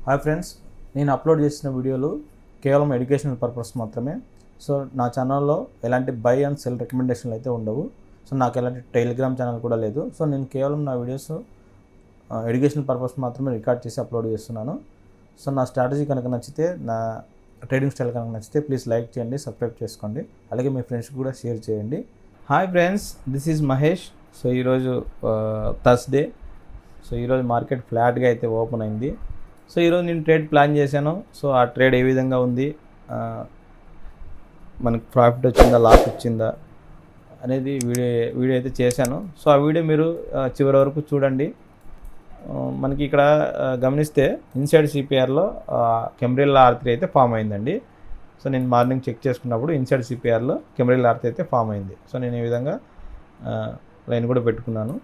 Hi friends, నేను upload చేసిన వీడియోలు కేవలం ఎడ్యుకేషనల్ పర్పస్ మాత్రమే. సో నా ఛానల్లో ఎలాంటి బై అండ్ సెల్ రికమెండేషన్లు అయితే ఉండవు. సో నాకు ఎలాంటి టెలిగ్రామ్ ఛానల్ కూడా లేదు. సో నేను కేవలం నా వీడియోస్ ఎడ్యుకేషనల్ పర్పస్ మాత్రమే రికార్డ్ చేసి అప్లోడ్ చేస్తున్నాను. సో నా స్ట్రాటజీ కనుక నచ్చితే, నా ట్రేడింగ్ స్టైల్ కనుక నచ్చితే ప్లీజ్ లైక్ చేయండి, సబ్స్క్రైబ్ చేసుకోండి, అలాగే మీ ఫ్రెండ్స్కి కూడా షేర్ చేయండి. Hi friends, this is Mahesh. So ఈరోజు థర్స్డే. సో ఈరోజు మార్కెట్ ఫ్లాట్గా అయితే ఓపెన్ అయింది. సో ఈరోజు నేను ట్రేడ్ ప్లాన్ చేశాను. సో ఆ ట్రేడ్ ఏ విధంగా ఉంది, మనకు ప్రాఫిట్ వచ్చిందా, లాస్ వచ్చిందా అనేది వీడియో అయితే చేశాను. సో ఆ వీడియో మీరు చివరి వరకు చూడండి. మనకి ఇక్కడ గమనిస్తే ఇన్సైడ్ సిపిఆర్లో కెమ్రిల్లా R3 అయితే ఫామ్ అయిందండి. సో నేను మార్నింగ్ చెక్ చేసుకున్నప్పుడు ఇన్సైడ్ సిపిఆర్లో కెమ్రిల్లా R3 అయితే ఫామ్ అయింది. సో నేను ఈ విధంగా లైన్ కూడా పెట్టుకున్నాను.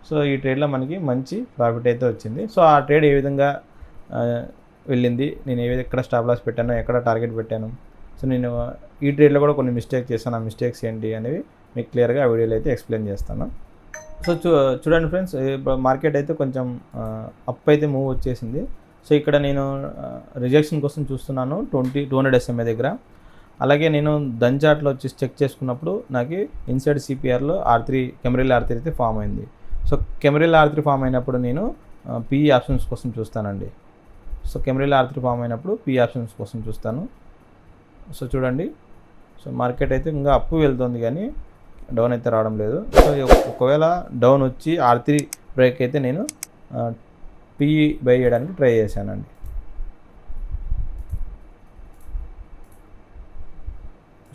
సో ఈ ట్రేడ్లో మనకి మంచి ప్రాఫిట్ అయితే వచ్చింది. సో ఆ ట్రేడ్ ఏ విధంగా వెళ్ళింది, నేను ఎక్కడ స్టాప్ లాస్ పెట్టాను, ఎక్కడ టార్గెట్ పెట్టాను, సో నేను ఈ ట్రేడ్లో కూడా కొన్ని మిస్టేక్స్ చేశాను, ఆ మిస్టేక్స్ ఏంటి అనేవి మీకు క్లియర్గా ఆ వీడియోలో అయితే ఎక్స్ప్లెయిన్ చేస్తాను. సో చూడండి ఫ్రెండ్స్, ఇప్పుడు మార్కెట్ అయితే కొంచెం అప్ అయితే మూవ్ వచ్చేసింది. సో ఇక్కడ నేను రిజెక్షన్ కోసం చూస్తున్నాను 200 SMA దగ్గర. అలాగే నేను దంచాట్లో వచ్చి చెక్ చేసుకున్నప్పుడు నాకు ఇన్సైడ్ సిపిఆర్లో కెమ్రిల్లా R3 అయితే ఫామ్ అయింది. సో కెమ్రిల్లా R3 ఫామ్ అయినప్పుడు నేను PE ఆప్షన్స్ కోసం చూస్తానండి. సో కెమ్రిల్లా R3 ఫామ్ అయినప్పుడు PE ఆప్షన్స్ కోసం చూస్తాను. సో చూడండి, సో మార్కెట్ అయితే ఇంకా అప్పు వెళ్తుంది కానీ డౌన్ అయితే రావడం లేదు. సో ఒకవేళ డౌన్ వచ్చి R3 బ్రేక్ అయితే నేను PE బై చేయడానికి ట్రై చేశానండి.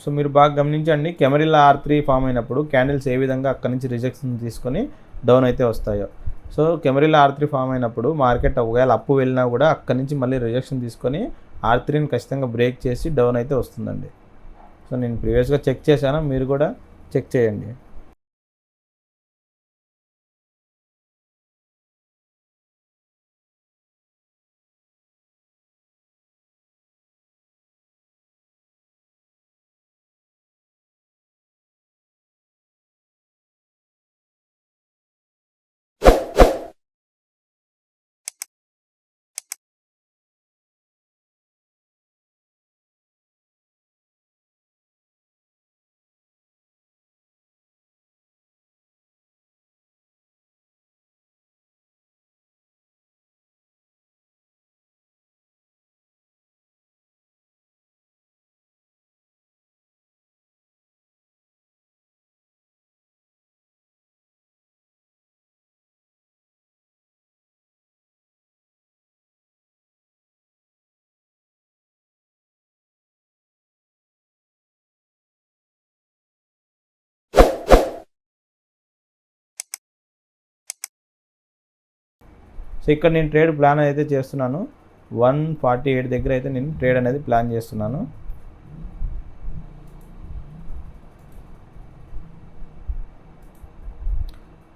సో మీరు బాగా గమనించండి, కెమ్రిల్లా R3 ఫామ్ అయినప్పుడు క్యాండిల్స్ ఏ విధంగా అక్కడి నుంచి రిజెక్షన్ తీసుకొని డౌన్ అయితే వస్తాయో. సో కెమ్రిల్లా R3 ఫామ్ అయినప్పుడు మార్కెట్ ఒకవేళ అప్పు వెళ్ళినా కూడా అక్కడి నుంచి మళ్ళీ రిజెక్షన్ తీసుకొని R3ని ఖచ్చితంగా బ్రేక్ చేసి డౌన్ అయితే వస్తుందండి. సో నేను ప్రీవియస్గా చెక్ చేశాను, మీరు కూడా చెక్ చేయండి. సో ఇక్కడ నేను ట్రేడ్ ప్లాన్ అయితే చేస్తున్నాను. 148 దగ్గర అయితే నేను ట్రేడ్ అనేది ప్లాన్ చేస్తున్నాను.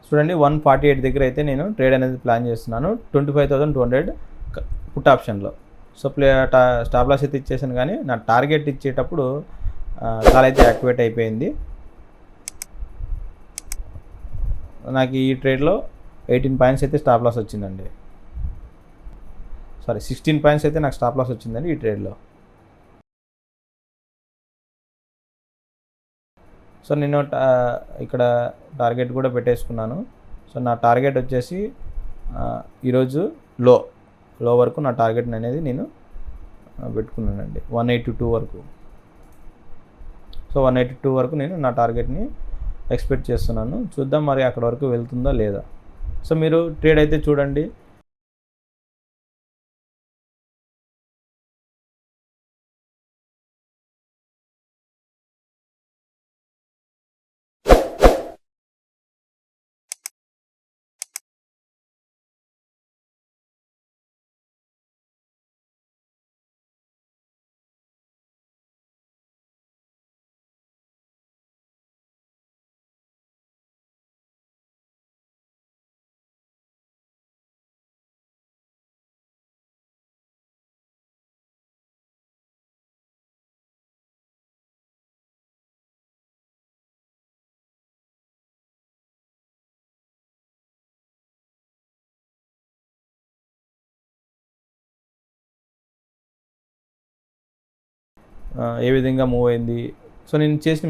చూడండి, 148 దగ్గర అయితే నేను ట్రేడ్ అనేది ప్లాన్ చేస్తున్నాను 25,200 పుట్ ఆప్షన్లో. సో స్టాప్ లాస్ అయితే ఇచ్చేసాను, కానీ నా టార్గెట్ ఇచ్చేటప్పుడు కాల్ అయితే యాక్టివేట్ అయిపోయింది. నాకు ఈ ట్రేడ్లో 18 పాయింట్స్ అయితే స్టాప్ లాస్ వచ్చిందండి. 16 పాయింట్స్ అయితే నాకు స్టాప్ లాస్ వచ్చిందండి ఈ ట్రేడ్లో. సో నేను ఇక్కడ టార్గెట్ కూడా పెట్టేసుకున్నాను. సో నా టార్గెట్ వచ్చేసి ఈరోజు లో వరకు నా టార్గెట్ అనేది నేను పెట్టుకున్నానండి, 182 వరకు. సో 182 వరకు నేను నా టార్గెట్ని ఎక్స్పెక్ట్ చేస్తున్నాను. చూద్దాం మరి అక్కడ వరకు వెళ్తుందా లేదా. సో మీరు ట్రేడ్ అయితే చూడండి. ఏ విధంగా మూవ్ అయింది. సో నేను చేసిన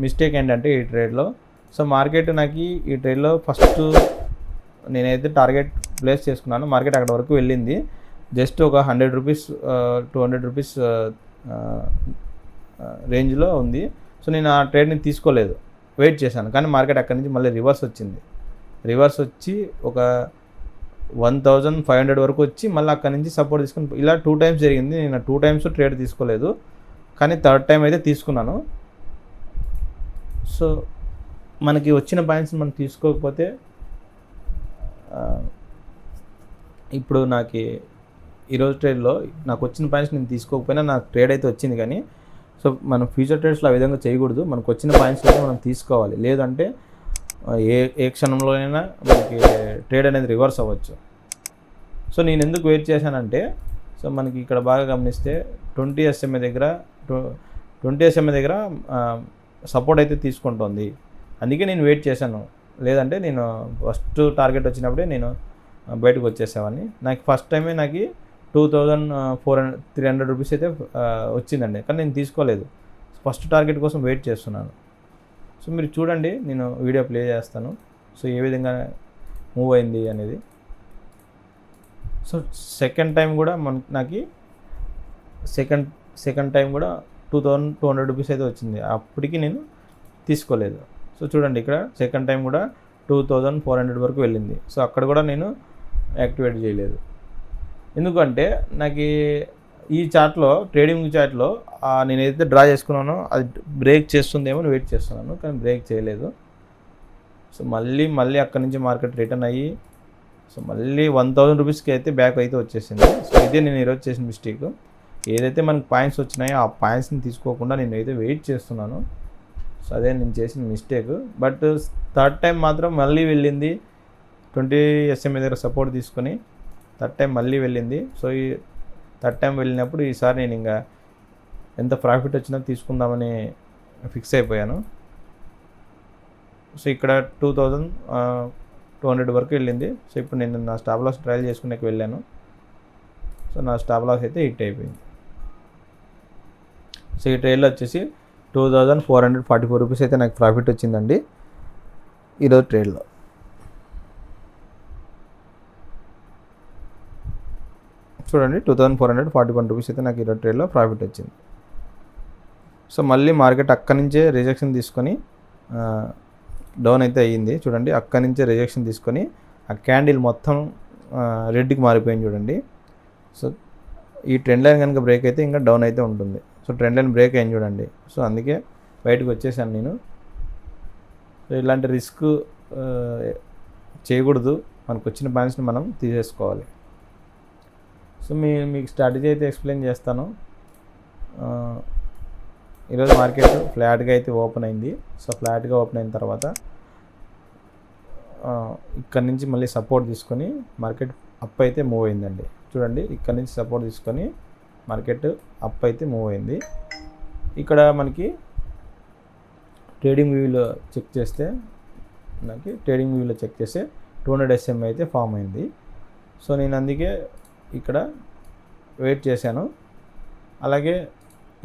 మిస్టేక్ ఏంటంటే ఈ ట్రేడ్లో, సో మార్కెట్ నాకు ఈ ట్రేడ్లో ఫస్ట్ నేనైతే టార్గెట్ ప్లేస్ చేసుకున్నాను. మార్కెట్ అక్కడ వరకు వెళ్ళింది. జస్ట్ ఒక 100 రూపీస్ 200 రూపీస్ రేంజ్లో ఉంది. సో నేను ఆ ట్రేడ్ని తీసుకోలేదు, వెయిట్ చేశాను. కానీ మార్కెట్ అక్కడి నుంచి మళ్ళీ రివర్స్ వచ్చింది. రివర్స్ వచ్చి ఒక 1500 వరకు వచ్చి మళ్ళీ అక్కడి నుంచి సపోర్ట్ తీసుకుని ఇలా 2 టైమ్స్ జరిగింది. నేను 2 టైమ్స్ ట్రేడ్ తీసుకోలేదు, కానీ థర్డ్ టైం అయితే తీసుకున్నాను. సో మనకి వచ్చిన పాయింట్స్ మనం తీసుకోకపోతే ఇప్పుడు నాకు ఈరోజు ట్రేడ్లో నాకు వచ్చిన పాయింట్స్ నేను తీసుకోకపోయినా నాకు ట్రేడ్ అయితే వచ్చింది. కానీ సో మనం ఫ్యూచర్ ట్రేడ్స్లో ఆ విధంగా చేయకూడదు. మనకు వచ్చిన పాయింట్స్ అయితే మనం తీసుకోవాలి, లేదంటే ఏ క్షణంలోనైనా మనకి ట్రేడ్ అనేది రివర్స్ అవ్వచ్చు. సో నేను ఎందుకు వెయిట్ చేశానంటే, సో మనకి ఇక్కడ బాగా గమనిస్తే 20 SMA దగ్గర సపోర్ట్ అయితే తీసుకుంటుంది. అందుకే నేను వెయిట్ చేశాను. లేదంటే నేను ఫస్ట్ టార్గెట్ వచ్చినప్పుడే నేను బయటకు వచ్చేసేవాడిని. నాకు ఫస్ట్ టైమే నాకు 2400-300 రూపీస్ అయితే వచ్చిందండి, కానీ నేను తీసుకోలేదు. ఫస్ట్ టార్గెట్ కోసం వెయిట్ చేస్తున్నాను. సో మీరు చూడండి, నేను వీడియో ప్లే చేస్తాను. సో ఏ విధంగా మూవ్ అయింది అనేది. సో సెకండ్ టైం కూడా నాకు సెకండ్ టైం కూడా 2200 రూపీస్ అయితే వచ్చింది. అప్పటికి నేను తీసుకోలేదు. సో చూడండి, ఇక్కడ సెకండ్ టైం కూడా 2400 వరకు వెళ్ళింది. సో అక్కడ కూడా నేను యాక్టివేట్ చేయలేదు. ఎందుకంటే నాకు ఈ చార్ట్లో, ట్రేడింగ్ చార్ట్లో నేను ఏదైతే డ్రా చేసుకున్నానో అది బ్రేక్ చేస్తుందేమో అని వెయిట్ చేస్తున్నాను, కానీ బ్రేక్ చేయలేదు. సో మళ్ళీ అక్కడి నుంచి మార్కెట్ రిటర్న్ అయ్యి సో మళ్ళీ 1000 రూపీస్కి అయితే బ్యాక్ అయితే వచ్చేసింది. సో ఇదే నేను ఈరోజు చేసిన మిస్టేక్. ఏదైతే మనకు పాయింట్స్ వచ్చినాయో ఆ పాయింట్స్ని తీసుకోకుండా నేను అయితే వెయిట్ చేస్తున్నాను. సో అదే నేను చేసిన మిస్టేక్. బట్ థర్డ్ టైం మాత్రం మళ్ళీ వెళ్ళింది. 20 SMA దగ్గర సపోర్ట్ తీసుకొని థర్డ్ టైం మళ్ళీ వెళ్ళింది. సో ఈ థర్డ్ టైం వెళ్ళినప్పుడు ఈసారి నేను ఇంకా ఎంత ప్రాఫిట్ వచ్చినా తీసుకుందామని ఫిక్స్ అయిపోయాను. సో ఇక్కడ 2200 వరకు వెళ్ళింది. సో ఇప్పుడు నేను నా స్టాప్ లాస్ ట్రయల్ చేసుకునేకి వెళ్ళాను. సో నా స్టాప్ లాస్ అయితే హిట్ అయిపోయింది. సో ఈ ట్రైల్లో వచ్చేసి 2444 రూపీస్ అయితే నాకు ప్రాఫిట్ వచ్చిందండి ఈరోజు ట్రేడ్లో. చూడండి, 2441 రూపీస్ అయితే నాకు ఈరోజు ట్రేడ్లో ప్రాఫిట్ వచ్చింది. సో మళ్ళీ మార్కెట్ అక్కడి నుంచే రిజెక్షన్ తీసుకొని డౌన్ అయితే అయ్యింది. చూడండి, అక్కడి నుంచే రిజెక్షన్ తీసుకొని ఆ క్యాండిల్ మొత్తం రెడ్కి మారిపోయింది చూడండి. సో ఈ ట్రెండ్ లైన్ కనుక బ్రేక్ అయితే ఇంకా డౌన్ అయితే ఉంటుంది. సో ట్రెండ్ లైన్ బ్రేక్ అయింది చూడండి. సో అందుకే బయటకు వచ్చేసాను నేను. సో ఇలాంటి రిస్క్ చేయకూడదు. మనకు వచ్చిన పాయింట్స్ని మనం తీసేసుకోవాలి. సో మీకు స్ట్రాటజీ అయితే ఎక్స్ప్లెయిన్ చేస్తాను. ఈరోజు మార్కెట్ ఫ్లాట్గా అయితే ఓపెన్ అయింది. సో ఫ్లాట్గా ఓపెన్ అయిన తర్వాత ఇక్కడ నుంచి మళ్ళీ సపోర్ట్ తీసుకొని మార్కెట్ అప్ అయితే మూవ్ అయిందండి. చూడండి, ఇక్కడ నుంచి సపోర్ట్ తీసుకొని మార్కెట్ అప్ అయితే మూవ్ అయింది. ఇక్కడ మనకి ట్రేడింగ్ వ్యూలో చెక్ చేస్తే 200 SMA అయితే ఫామ్ అయింది. సో నేను అందుకే ఇక్కడ వెయిట్ చేశాను. అలాగే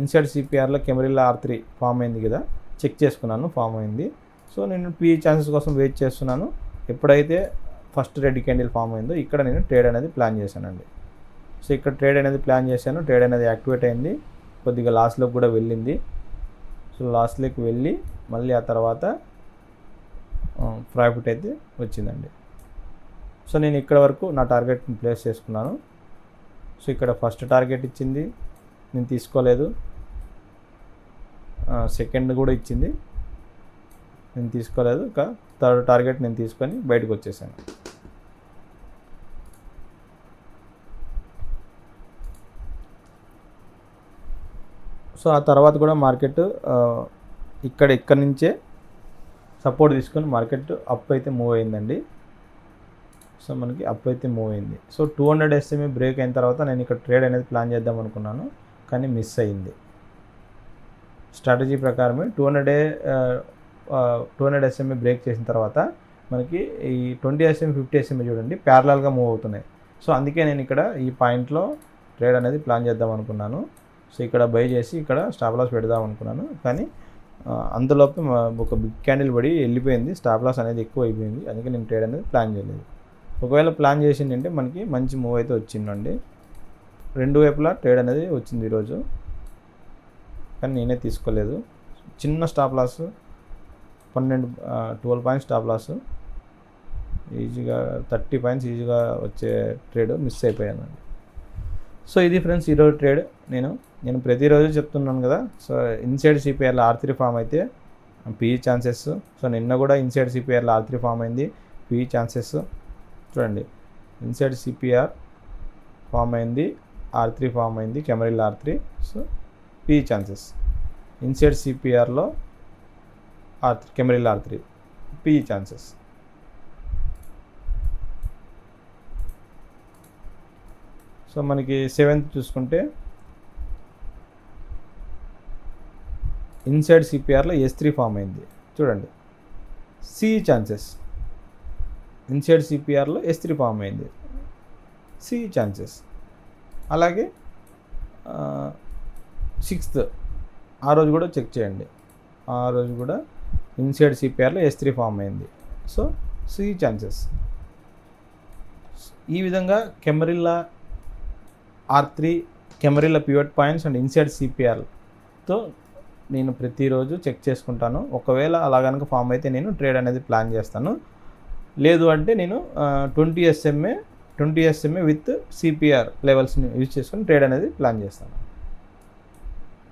ఇన్సైడ్ CPRలో కెమెరిల్లా R3 ఫామ్ అయింది కదా, చెక్ చేసుకున్నాను, ఫామ్ అయింది. సో నేను PE ఛాన్సెస్ కోసం వెయిట్ చేస్తున్నాను. ఎప్పుడైతే ఫస్ట్ రెడ్ క్యాండిల్ ఫామ్ అయిందో ఇక్కడ నేను ట్రేడ్ అనేది ప్లాన్ చేశానండి. సో ఇక్కడ ట్రేడ్ అనేది ప్లాన్ చేశాను. ట్రేడ్ అనేది యాక్టివేట్ అయింది. కొద్దిగా లాస్లోకి కూడా వెళ్ళింది. సో లాస్లోకి వెళ్ళి మళ్ళీ ఆ తర్వాత ప్రాఫిట్ అయితే వచ్చిందండి. సో నేను ఇక్కడ వరకు నా టార్గెట్ని ప్లేస్ చేసుకున్నాను. సో ఇక్కడ ఫస్ట్ టార్గెట్ ఇచ్చింది, నేను తీసుకోలేదు. సెకండ్ కూడా ఇచ్చింది, నేను తీసుకోలేదు. ఇంకా థర్డ్ టార్గెట్ నేను తీసుకొని బయటకు వచ్చేసాను. సో ఆ తర్వాత కూడా మార్కెట్ ఇక్కడ నుంచే సపోర్ట్ తీసుకొని మార్కెట్ అప్ అయితే మూవ్ అయిందండి. సో మనకి అప్ అయితే మూవ్ అయింది. సో 200 SMA బ్రేక్ అయిన తర్వాత నేను ఇక్కడ ట్రేడ్ అనేది ప్లాన్ చేద్దాం అనుకున్నాను, కానీ మిస్ అయింది. స్ట్రాటజీ ప్రకారమే 200 SMA బ్రేక్ చేసిన తర్వాత మనకి ఈ 20 SMA 50 SMA చూడండి ప్యారలల్గా మూవ్ అవుతున్నాయి. సో అందుకే నేను ఇక్కడ ఈ పాయింట్లో ట్రేడ్ అనేది ప్లాన్ చేద్దాం అనుకున్నాను. సో ఇక్కడ బై చేసి ఇక్కడ స్టాప్ లాస్ పెడదాం అనుకున్నాను, కానీ అంతలోపు ఒక బిగ్ క్యాండిల్ పడి వెళ్ళిపోయింది, స్టాప్ లాస్ అనేది ఎక్కువ అయిపోయింది. అందుకే నేను ట్రేడ్ అనేది ప్లాన్ చేయలేదు. ఒకవేళ ప్లాన్ చేసిందంటే మనకి మంచి మూవ్ అయితే వచ్చిందండి. రెండు వైపులా ట్రేడ్ అనేది వచ్చింది ఈరోజు, కానీ నేనే తీసుకోలేదు. చిన్న stop loss 12 points stop loss, ఈజీగా 30 పాయింట్స్ ఈజీగా వచ్చే ట్రేడ్ మిస్ అయిపోయానండి. సో ఇది ఫ్రెండ్స్ ఈరోజు ట్రేడ్. నేను ప్రతిరోజు చెప్తున్నాను కదా. సో ఇన్సైడ్ సిపిఆర్లో R3 ఫామ్ అయితే పిఈ ఛాన్సెస్. సో నిన్న కూడా ఇన్సైడ్ సిపిఆర్లో R3 ఫామ్ అయింది, పిఈ ఛాన్సెస్ చూడండి. ఇన్సైడ్ సిపిఆర్ ఫామ్ అయింది, R3 ఫామ్ అయింది, camarilla R3. So PE chances inside సిపిఆర్లో R3, camarilla R3, PE chances. So మనకి 7th చూసుకుంటే ఇన్సైడ్ సిపిఆర్లో S3 ఫామ్ అయింది చూడండి, సిఈ ఛాన్సెస్. ఇన్సైడ్ సిపిఆర్లో S3 ఫామ్ అయింది, సిఈ ఛాన్సెస్. అలాగే 6th ఆ రోజు కూడా చెక్ చేయండి, ఆ రోజు కూడా ఇన్సైడ్ సిపిఆర్లో S3 ఫామ్ అయింది, సో సిఈ ఛాన్సెస్. ఈ విధంగా camarilla R3, camarilla pivot points and inside సిపిఆర్తో నేను ప్రతిరోజు చెక్ చేసుకుంటాను. ఒకవేళ అలా కనుక ఫామ్ అయితే నేను ట్రేడ్ అనేది ప్లాన్ చేస్తాను. లేదు అంటే నేను 20 SMA విత్ సిపిఆర్ లెవెల్స్ని యూజ్ చేసుకొని ట్రేడ్ అనేది ప్లాన్ చేస్తాను.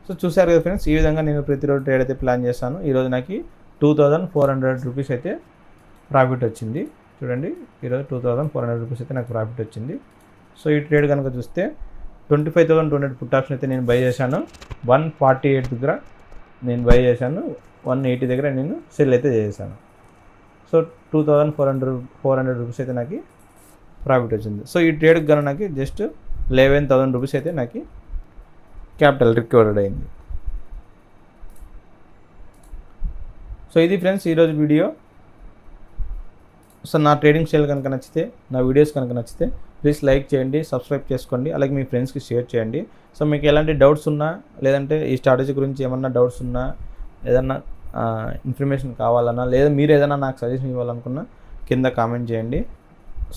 సో చూసారు కదా ఫ్రెండ్స్, ఈ విధంగా నేను ప్రతిరోజు ట్రేడ్ అయితే ప్లాన్ చేస్తాను. ఈరోజు నాకు 2400 రూపీస్ అయితే ప్రాఫిట్ వచ్చింది చూడండి. ఈరోజు 2400 రూపీస్ అయితే నాకు ప్రాఫిట్ వచ్చింది. సో ఈ ట్రేడ్ కనుక చూస్తే 25,200 పుట్ ఆప్షన్ అయితే నేను బై చేశాను. 148 దగ్గర నేను బై చేశాను, 180 దగ్గర నేను సెల్ అయితే చేశాను. సో 2400 రూపీస్ అయితే నాకు ప్రాఫిట్ వచ్చింది. సో ఈ ట్రేడ్కి కనుక నాకు జస్ట్ 11,000 రూపీస్ అయితే నాకు క్యాపిటల్ రికవర్డ్ అయింది. సో ఇది ఫ్రెండ్స్ ఈరోజు వీడియో. సో నా ట్రేడింగ్ స్టైల్ కనుక నచ్చితే, నా వీడియోస్ కనుక నచ్చితే ప్లీజ్ లైక్ చేయండి, సబ్స్క్రైబ్ చేసుకోండి, అలాగే మీ ఫ్రెండ్స్కి షేర్ చేయండి. సో మీకు ఎలాంటి డౌట్స్ ఉన్నా, లేదంటే ఈ స్ట్రాటజీ గురించి ఏమన్నా డౌట్స్ ఉన్నా, ఏదన్నా ఇన్ఫర్మేషన్ కావాలన్నా, లేదా మీరు ఏదైనా నాకు సజెషన్ ఇవ్వాలనుకున్నా కింద కామెంట్ చేయండి.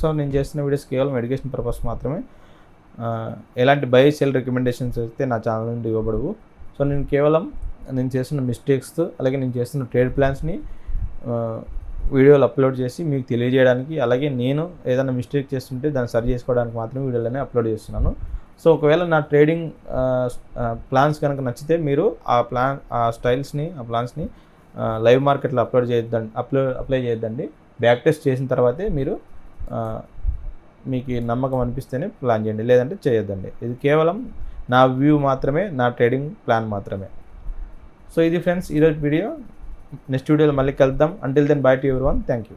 సో నేను చేస్తున్న వీడియోస్ కేవలం ఎడ్యుకేషన్ పర్పస్ మాత్రమే. ఎలాంటి బై సెల్ రికమెండేషన్స్ అయితే నా ఛానల్ నుండి ఇవ్వబడవు. సో నేను కేవలం నేను చేస్తున్న మిస్టేక్స్, అలాగే నేను చేస్తున్న ట్రేడ్ ప్లాన్స్ని వీడియోలు అప్లోడ్ చేసి మీకు తెలియజేయడానికి, అలాగే నేను ఏదైనా మిస్టేక్ చేస్తుంటే దాన్ని సరి చేసుకోవడానికి మాత్రమే వీడియోలనే అప్లోడ్ చేస్తున్నాను. సో ఒకవేళ నా ట్రేడింగ్ ప్లాన్స్ కనుక నచ్చితే మీరు ఆ స్టైల్స్ని, ఆ ప్లాన్స్ని లైవ్ మార్కెట్లో అప్లై చేయొద్దండి. బ్యాక్ టెస్ట్ చేసిన తర్వాతే మీరు మీకు నమ్మకం అనిపిస్తేనే ప్లాన్ చేయండి, లేదంటే చేయొద్దండి. ఇది కేవలం నా వ్యూ మాత్రమే, నా ట్రేడింగ్ ప్లాన్ మాత్రమే. సో ఇది ఫ్రెండ్స్ ఈరోజు వీడియో. నెక్స్ట్ వీడియోలో మళ్ళీ కలుద్దాం. Until then bye to everyone, thank you.